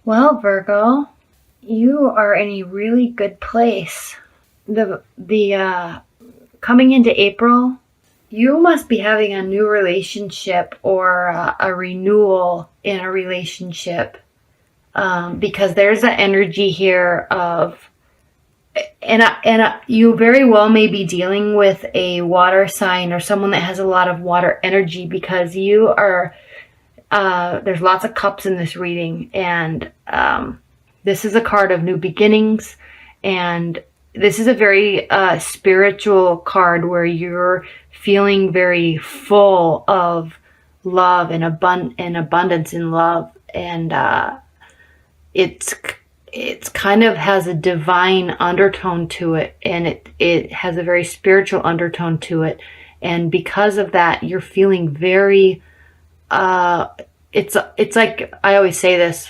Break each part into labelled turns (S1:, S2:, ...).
S1: Well, Virgo, you are in a really good place. The coming into April, you must be having a new relationship or a renewal in a relationship, because there's an energy here of, and you very well may be dealing with a water sign or someone that has a lot of water energy, because you are there's lots of cups in this reading, and this is a card of new beginnings, and this is a very spiritual card where you're feeling very full of love and abundance in love, and it's kind of has a divine undertone to it, and it has a very spiritual undertone to it, and because of that, you're feeling very it's like, I always say this,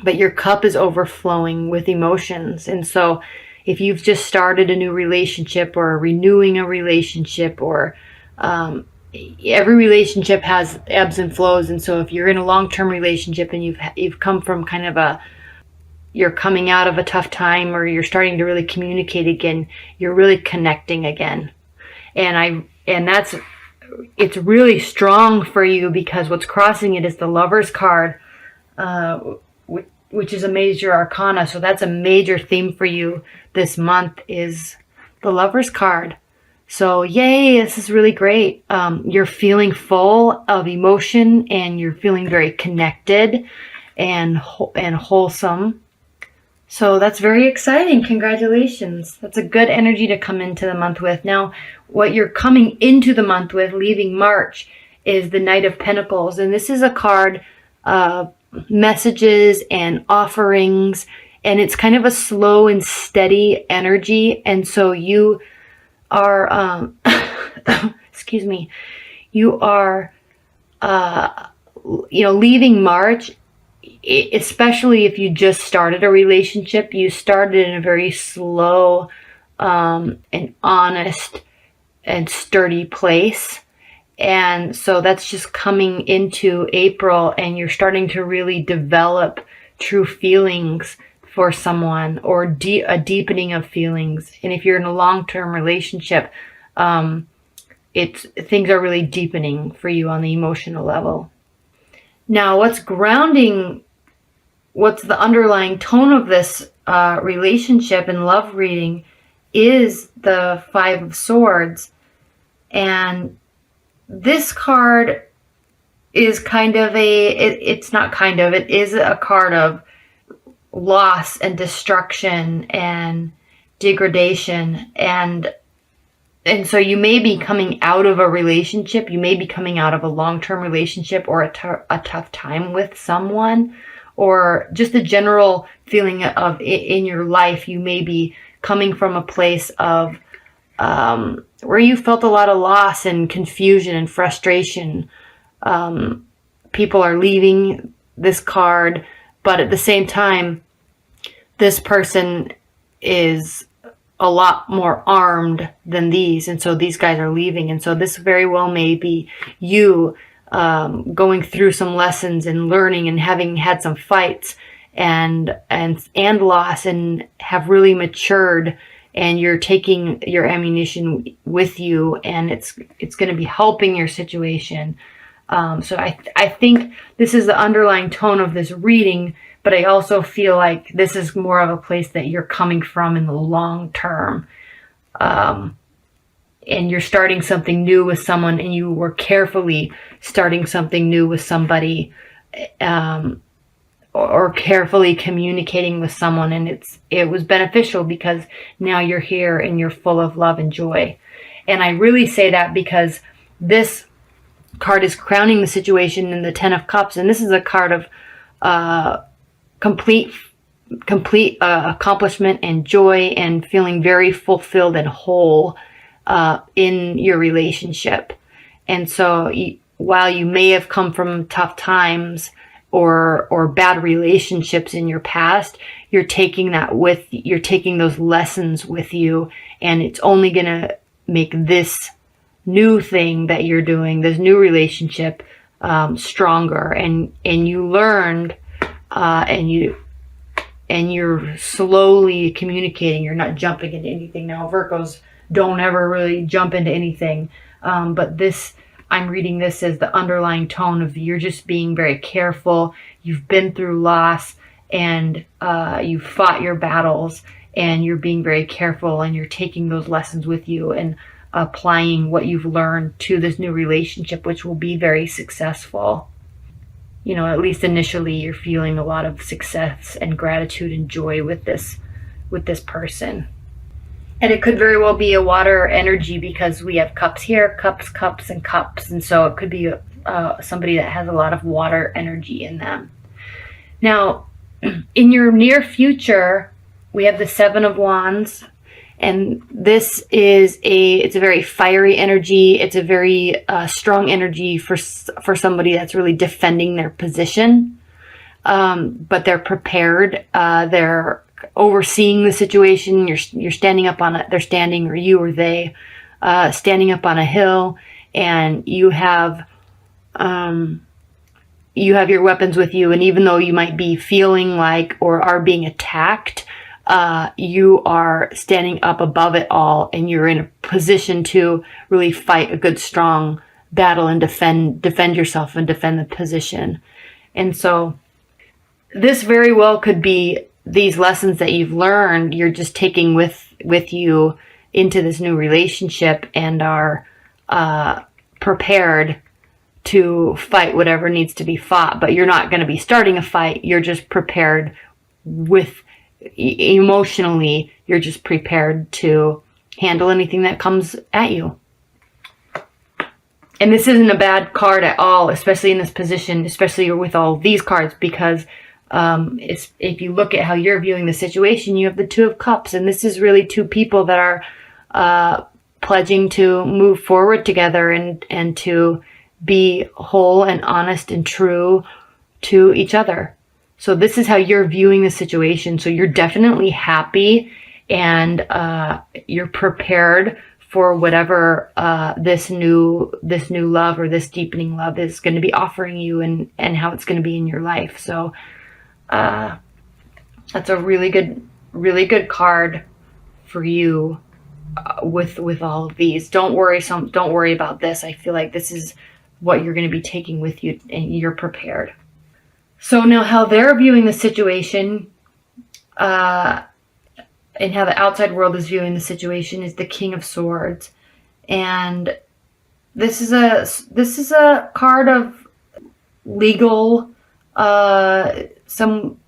S1: but your cup is overflowing with emotions. And so if you've just started a new relationship or renewing a relationship, or every relationship has ebbs and flows, and so if you're in a long-term relationship and you've come from kind of you're coming out of a tough time, or you're starting to really communicate again, you're really connecting again. And that's, it's really strong for you, because what's crossing it is the Lover's card, which is a major arcana. So that's a major theme for you this month, is the Lover's card. So yay, this is really great. You're feeling full of emotion, and you're feeling very connected and wholesome. So that's very exciting. Congratulations. That's a good energy to come into the month with. Now, what you're coming into the month with, leaving March, is the Knight of Pentacles. And this is a card of messages and offerings. And it's kind of a slow and steady energy. And so you are, excuse me, you are, leaving March, especially if you just started a relationship, you started in a very slow and honest and sturdy place. And so that's just coming into April, and you're starting to really develop true feelings for someone, or a deepening of feelings. And if you're in a long-term relationship, things are really deepening for you on the emotional level. Now, what's the underlying tone of this relationship and love reading is the Five of Swords. And this card is it is a card of loss and destruction and degradation. And so you may be coming out of a relationship, you may be coming out of a long-term relationship, or a tough time with someone, or just a general feeling of in your life. You may be coming from a place of where you felt a lot of loss and confusion and frustration. People are leaving this card, but at the same time, this person is a lot more armed than these, and so these guys are leaving. And so this very well may be you going through some lessons and learning, and having had some fights and loss, and have really matured, and you're taking your ammunition with you, and it's going to be helping your situation. So I think this is the underlying tone of this reading, but I also feel like this is more of a place that you're coming from in the long term. And you're starting something new with someone, and you were carefully starting something new with somebody, or carefully communicating with someone, and it was beneficial, because now you're here and you're full of love and joy. And I really say that because this card is crowning the situation in the Ten of Cups, and this is a card of complete accomplishment and joy, and feeling very fulfilled and whole in your relationship. And so while you may have come from tough times or bad relationships in your past, you're taking those lessons with you, and it's only going to make this new thing that you're doing, this new relationship, stronger. And you learned and you're slowly communicating. You're not jumping into anything. Now, Virgos don't ever really jump into anything. But this, I'm reading this as the underlying tone of you're just being very careful. You've been through loss, and you've fought your battles, and you're being very careful, and you're taking those lessons with you and applying what you've learned to this new relationship, which will be very successful. You know, at least initially, you're feeling a lot of success and gratitude and joy with this person. And it could very well be a water energy, because we have cups here, cups, cups, and cups. And so it could be somebody that has a lot of water energy in them. Now, in your near future, we have the Seven of Wands. And this is it's a very fiery energy. It's a very strong energy for somebody that's really defending their position. But they're prepared. They're overseeing the situation. You're standing up on it. They're standing, or you or they, standing up on a hill, and you have your weapons with you. And even though you might be feeling like or are being attacked, you are standing up above it all, and you're in a position to really fight a good, strong battle and defend yourself and defend the position. And so this very well could be these lessons that you've learned, you're just taking with you into this new relationship, and are prepared to fight whatever needs to be fought. But you're not going to be starting a fight. You're just prepared emotionally. You're just prepared to handle anything that comes at you. And this isn't a bad card at all, especially in this position, especially with all these cards, because if you look at how you're viewing the situation, you have the Two of Cups, and this is really two people that are pledging to move forward together and to be whole and honest and true to each other. So this is how you're viewing the situation. So you're definitely happy, and you're prepared for whatever this new love or this deepening love is going to be offering you, and how it's going to be in your life. So that's a really good card for you with all of these. Don't worry about this. I feel like this is what you're going to be taking with you, and you're prepared. So now how they're viewing the situation, and how the outside world is viewing the situation, is the King of Swords. And this is a card of legal, some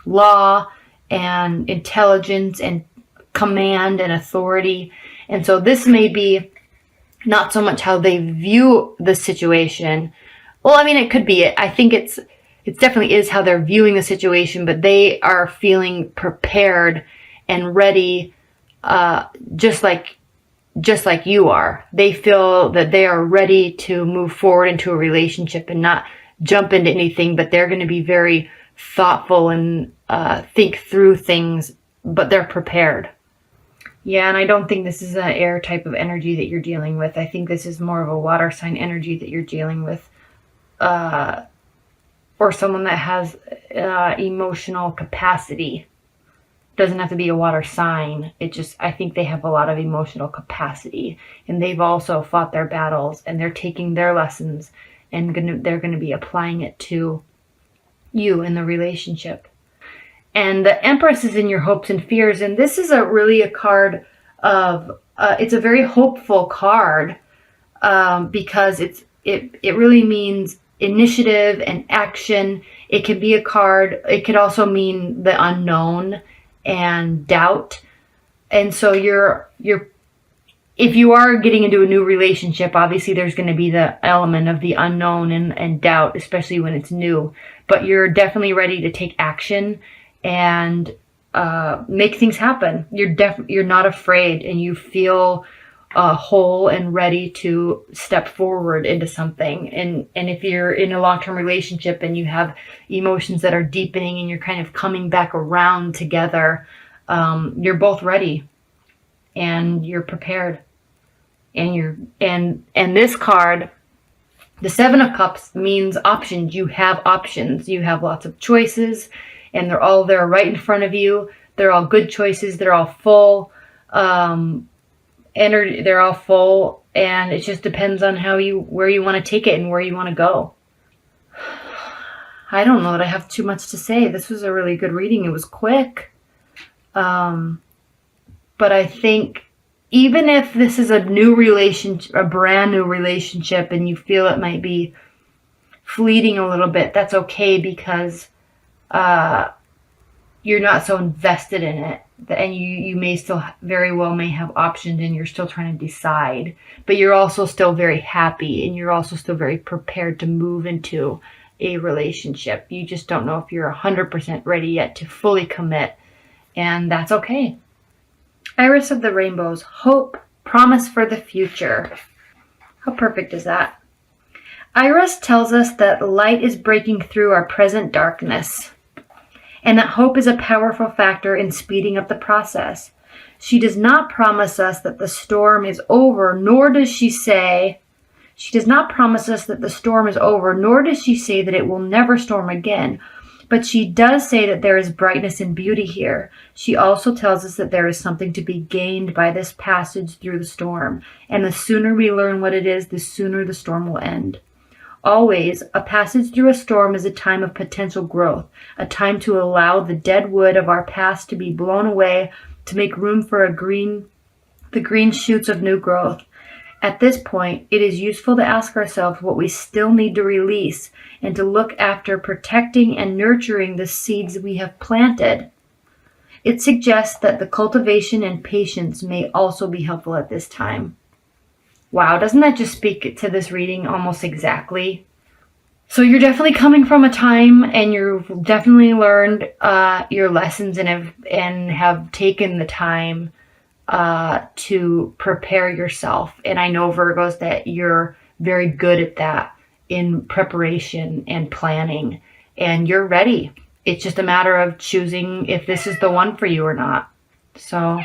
S1: law and intelligence and command and authority. And so this may be not so much how they view the situation. Well, I mean, it could be. I think it definitely is how they're viewing the situation, but they are feeling prepared and ready, just like you are. They feel that they are ready to move forward into a relationship and not jump into anything, but they're going to be very thoughtful and think through things, but they're prepared. Yeah, and I don't think this is an air type of energy that you're dealing with. I think this is more of a water sign energy that you're dealing with. Or someone that has emotional capacity. Doesn't have to be a water sign. I think they have a lot of emotional capacity, and they've also fought their battles, and they're taking their lessons, and they're going to be applying it to you in the relationship. And the Empress is in your hopes and fears, and this is really a card of it's a very hopeful card, because it really means initiative and action. It could be a card. It could also mean the unknown and doubt. And so if you are getting into a new relationship, obviously there's going to be the element of the unknown and doubt, especially when it's new. But you're definitely ready to take action and make things happen. You're not afraid, and you feel whole and ready to step forward into something. And if you're in a long-term relationship and you have emotions that are deepening and you're kind of coming back around together, you're both ready and you're prepared. And this card The Seven of Cups means options. You have options. You have lots of choices, and they're all there right in front of you. They're all good choices. They're all full energy. They're all full, and it just depends on where you want to take it and where you want to go. I don't know that I have too much to say. This was a really good reading. It was quick. But I think even if this is a new relationship, a brand new relationship, and you feel it might be fleeting a little bit, that's okay, because you're not so invested in it. And you may still very well may have options, and you're still trying to decide. But you're also still very happy, and you're also still very prepared to move into a relationship. You just don't know if you're 100% ready yet to fully commit. And that's okay. Iris of the Rainbows, hope, promise for the future. How perfect is that? Iris tells us that light is breaking through our present darkness, and that hope is a powerful factor in speeding up the process. She does not promise us that the storm is over, nor does she say that the storm is over, nor does she say that it will never storm again. But she does say that there is brightness and beauty here. She also tells us that there is something to be gained by this passage through the storm. And the sooner we learn what it is, the sooner the storm will end. Always, a passage through a storm is a time of potential growth, a time to allow the dead wood of our past to be blown away, to make room for the green shoots of new growth. At this point, it is useful to ask ourselves what we still need to release, and to look after protecting and nurturing the seeds we have planted. It suggests that the cultivation and patience may also be helpful at this time. Wow, doesn't that just speak to this reading almost exactly? So you're definitely coming from a time, and you've definitely learned your lessons and have taken the time to prepare yourself. And I know, Virgos, that you're very good at that in preparation and planning, and you're ready. It's just a matter of choosing if this is the one for you or not. So